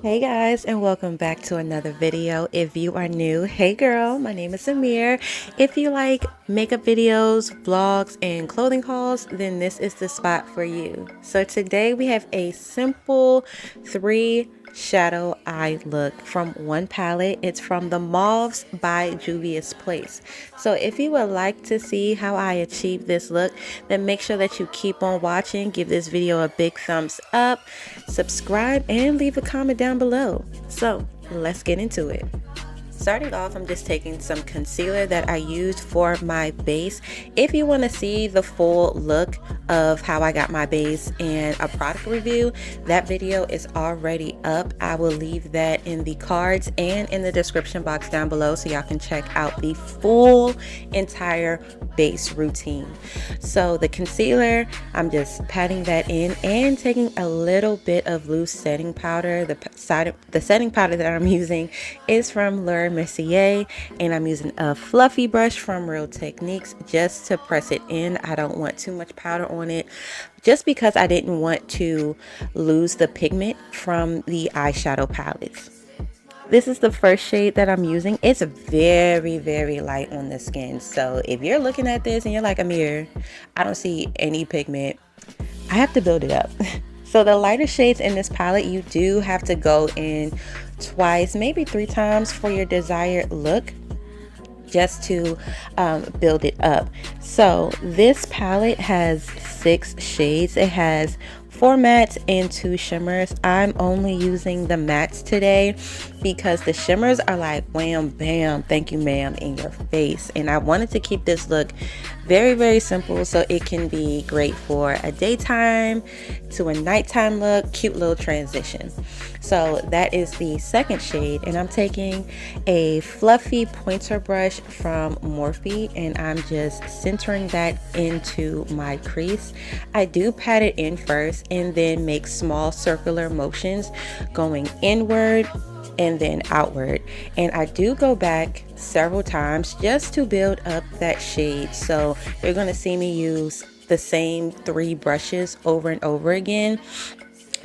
Hey guys, and welcome back to another video. If you are new, hey girl, my name is Amir. If you like makeup videos, vlogs, and clothing hauls, then this is the spot for you. So today we have a simple three shadow eye look from one palette. It's from the Mauves by Juvias Place. So if you would like to see how I achieve this look, then make sure that you keep on watching. Give this video a big thumbs up, subscribe, and leave a comment down below. So let's get into it. Starting off, I'm just taking some concealer that I used for my base. If you want to see the full look of how I got my base and a product review, that video is already up. I will leave that in the cards and in the description box down below so y'all can check out the full entire base routine. So the concealer, I'm just patting that in and taking a little bit of loose setting powder. The setting powder that I'm using is from Mercier, and I'm using a fluffy brush from Real Techniques just to press it in. I don't want too much powder on it just because I didn't want to lose the pigment from the eyeshadow palettes. This is the first shade that I'm using. It's very light on the skin. So if you're looking at this and you're like, Amir, I don't see any pigment, I have to build it up. So the lighter shades in this palette, you do have to go in twice, maybe 3 times for your desired look, just to build it up. So this palette has 6 shades. It has 4 mattes and 2 shimmers. I'm only using the mattes today because the shimmers are like wham bam, thank you ma'am, in your face, and I wanted to keep this look very simple so it can be great for a daytime to a nighttime look, cute little transition. So that is the second shade, and I'm taking a fluffy pointer brush from Morphe and I'm just centering that into my crease. I do pat it in first and then make small circular motions going inward and then outward, and I do go back several times just to build up that shade. So you're going to see me use the same 3 brushes over and over again,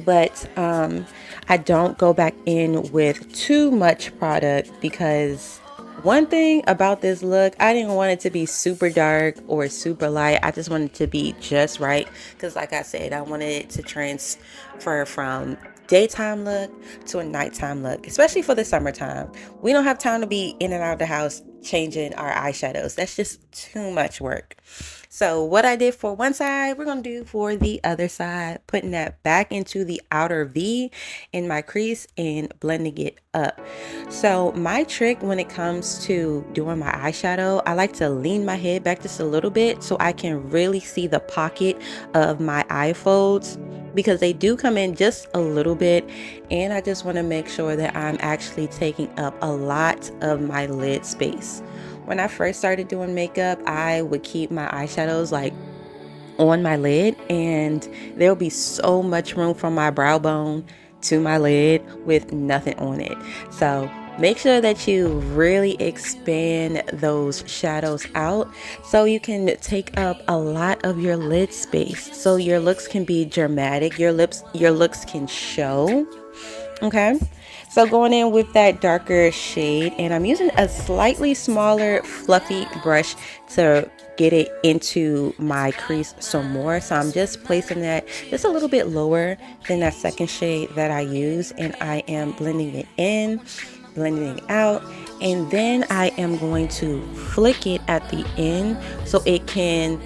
but I don't go back in with too much product because one thing about this look, I didn't want it to be super dark or super light. I just wanted it to be just right because like I said, I wanted it to transfer from daytime look to a nighttime look, especially for the summertime. We don't have time to be in and out of the house changing our eyeshadows. That's just too much work. So what I did for one side, we're going to do for the other side, putting that back into the outer V in my crease and blending it up. So my trick when it comes to doing my eyeshadow, I like to lean my head back just a little bit so I can really see the pocket of my eye folds, because they do come in just a little bit, and I just want to make sure that I'm actually taking up a lot of my lid space. When I first started doing makeup, I would keep my eyeshadows like on my lid, and there'll be so much room from my brow bone to my lid with nothing on it. So make sure that you really expand those shadows out so you can take up a lot of your lid space so your looks can be dramatic, your looks can show. Okay, so going in with that darker shade, and I'm using a slightly smaller fluffy brush to get it into my crease some more. So I'm just placing that just a little bit lower than that second shade that I use, and I am blending it in, blending it out, and then I am going to flick it at the end so it can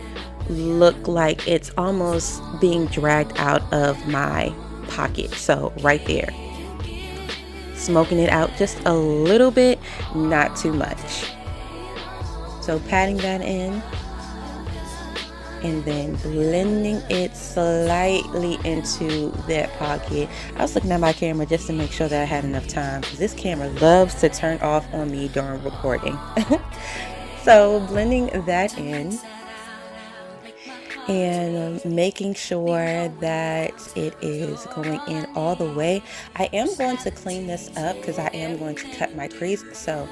look like it's almost being dragged out of my pocket. So right there, smoking it out just a little bit, not too much. So patting that in and then blending it slightly into that pocket. I was looking at my camera just to make sure that I had enough time because this camera loves to turn off on me during recording. So blending that in and making sure that it is going in all the way. I am going to clean this up because I am going to cut my crease. So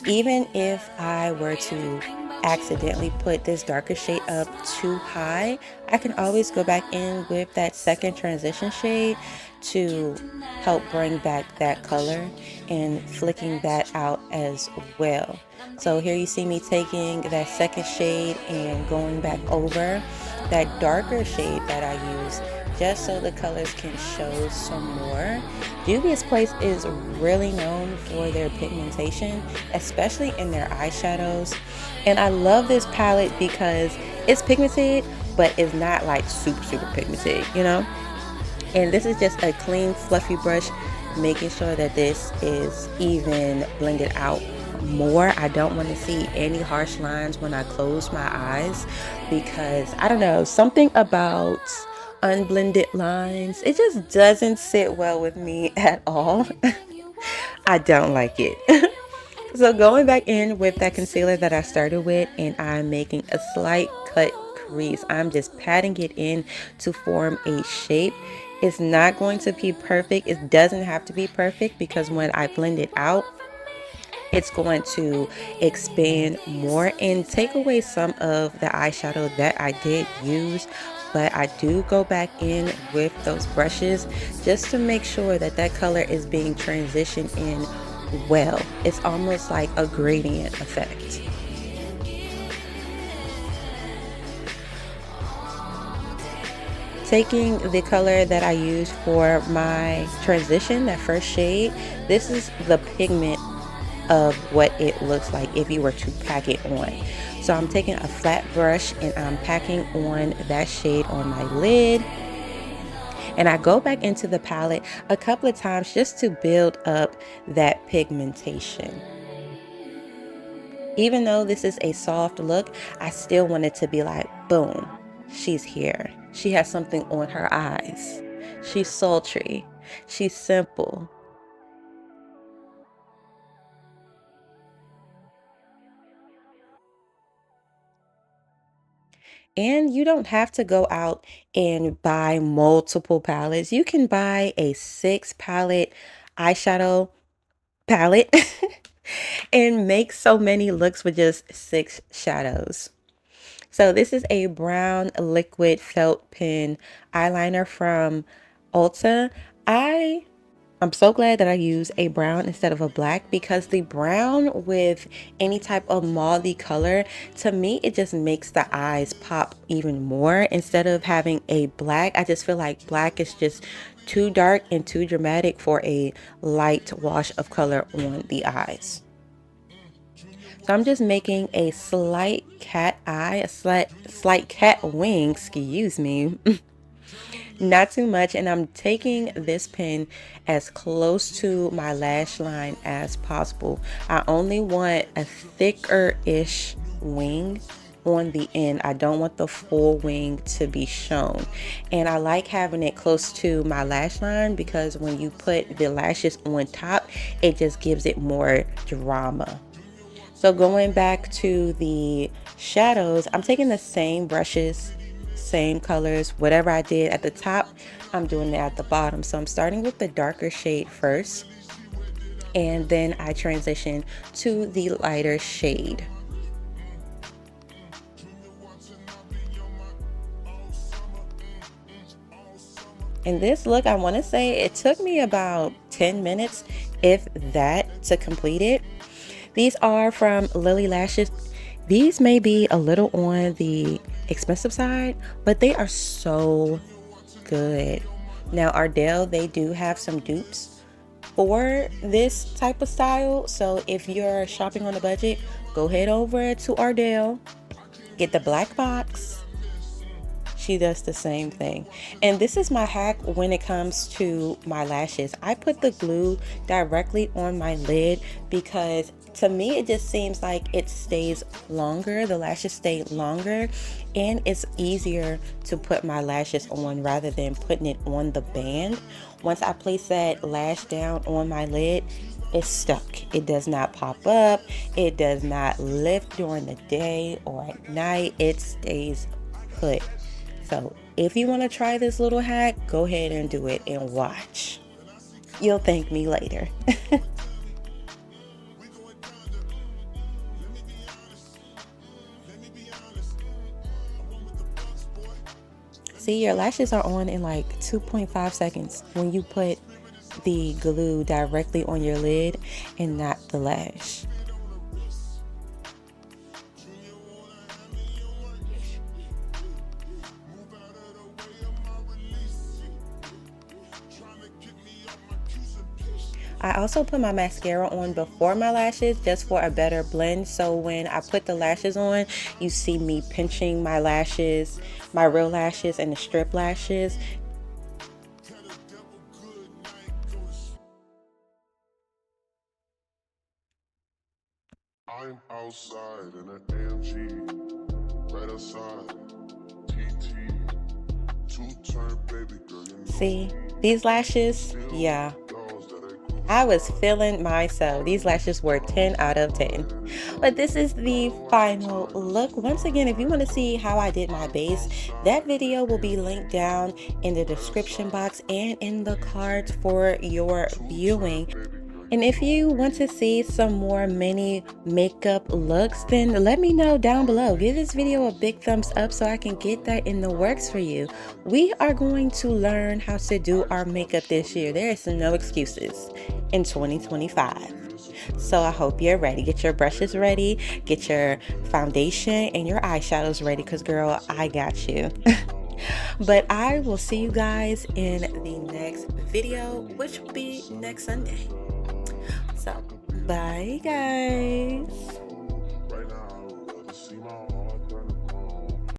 even if I were to accidentally put this darker shade up too high, I can always go back in with that second transition shade to help bring back that color and flicking that out as well. So here you see me taking that second shade and going back over that darker shade that I use just so the colors can show some more. Juvia's Place is really known for their pigmentation, especially in their eyeshadows. And I love this palette because it's pigmented, but it's not like super pigmented, you know? And this is just a clean, fluffy brush, making sure that this is even blended out more. I don't want to see any harsh lines when I close my eyes because I don't know, something about unblended lines, it just doesn't sit well with me at all. I don't like it. So going back in with that concealer that I started with, and I'm making a slight cut crease. I'm just patting it in to form a shape. It's not going to be perfect. It doesn't have to be perfect because when I blend it out, it's going to expand more and take away some of the eyeshadow that I did use. But I do go back in with those brushes just to make sure that that color is being transitioned in well. It's almost like a gradient effect. Taking the color that I used for my transition, that first shade, this is the pigment of what it looks like if you were to pack it on. So I'm taking a flat brush and I'm packing on that shade on my lid. And I go back into the palette a couple of times just to build up that pigmentation. Even though this is a soft look, I still want it to be like, boom, she's here. She has something on her eyes. She's sultry. She's simple. And you don't have to go out and buy multiple palettes. You can buy a 6 palette eyeshadow palette and make so many looks with just 6 shadows. So this is a brown liquid felt pen eyeliner from Ulta. I'm so glad that I use a brown instead of a black because the brown with any type of mauvey color, to me, it just makes the eyes pop even more. Instead of having a black, I just feel like black is just too dark and too dramatic for a light wash of color on the eyes. So I'm just making a slight cat eye, a slight cat wing, excuse me. Not too much, and I'm taking this pen as close to my lash line as possible. I only want a thicker-ish wing on the end. I don't want the full wing to be shown, and I like having it close to my lash line because when you put the lashes on top, it just gives it more drama. So going back to the shadows, I'm taking the same brushes, same colors, whatever I did at the top, I'm doing it at the bottom. So I'm starting with the darker shade first, and then I transition to the lighter shade. And this look, I want to say it took me about 10 minutes, if that, to complete it. These are from Lily Lashes. These may be a little on the expensive side, but they are so good. Now Ardell, they do have some dupes for this type of style. So if you're shopping on a budget, go head over to Ardell, get the black box. She does the same thing. And this is my hack when it comes to my lashes. I put the glue directly on my lid because to me it just seems like it stays longer, the lashes stay longer, and it's easier to put my lashes on rather than putting it on the band. Once I place that lash down on my lid, it's stuck. It does not pop up, it does not lift during the day or at night, it stays put. So if you want to try this little hack, go ahead and do it and watch. You'll thank me later. See, your lashes are on in like 2.5 seconds when you put the glue directly on your lid and not the lash. I also put my mascara on before my lashes just for a better blend. So when I put the lashes on, you see me pinching my lashes, my real lashes and the strip lashes. I'm outside in an AMG, right outside, TT, two-turn baby girl, you know See, me. these lashes, Feel yeah. those that I I was crucify. feeling myself. These lashes were 10 out of 10. But this is I the don't waste my final time just look. to Once again, if you want to vibe. see how I did my I'm base, that outside in video will an be linked down in the AMG, right description outside, box and in the cards TT, for your two-turn viewing. baby girl, And you if know you want to me. see some more mini makeup looks, then Vibe. let me know down I below. Give make this video a styles big and thumbs up so I vibe. can get that in the I works don't for waste you. my time just We to are going to vibe. learn how to do I our just caught a makeup this shorty year. at There the is no crib, excuses so in shorty 2025. is a So I hope you're ready. princess. Get your brushes Yeah, ready, get your yeah. foundation and your eyeshadows ready because, girl, I got you. But I will see you guys in the next video, which will be next Sunday. So, bye, guys.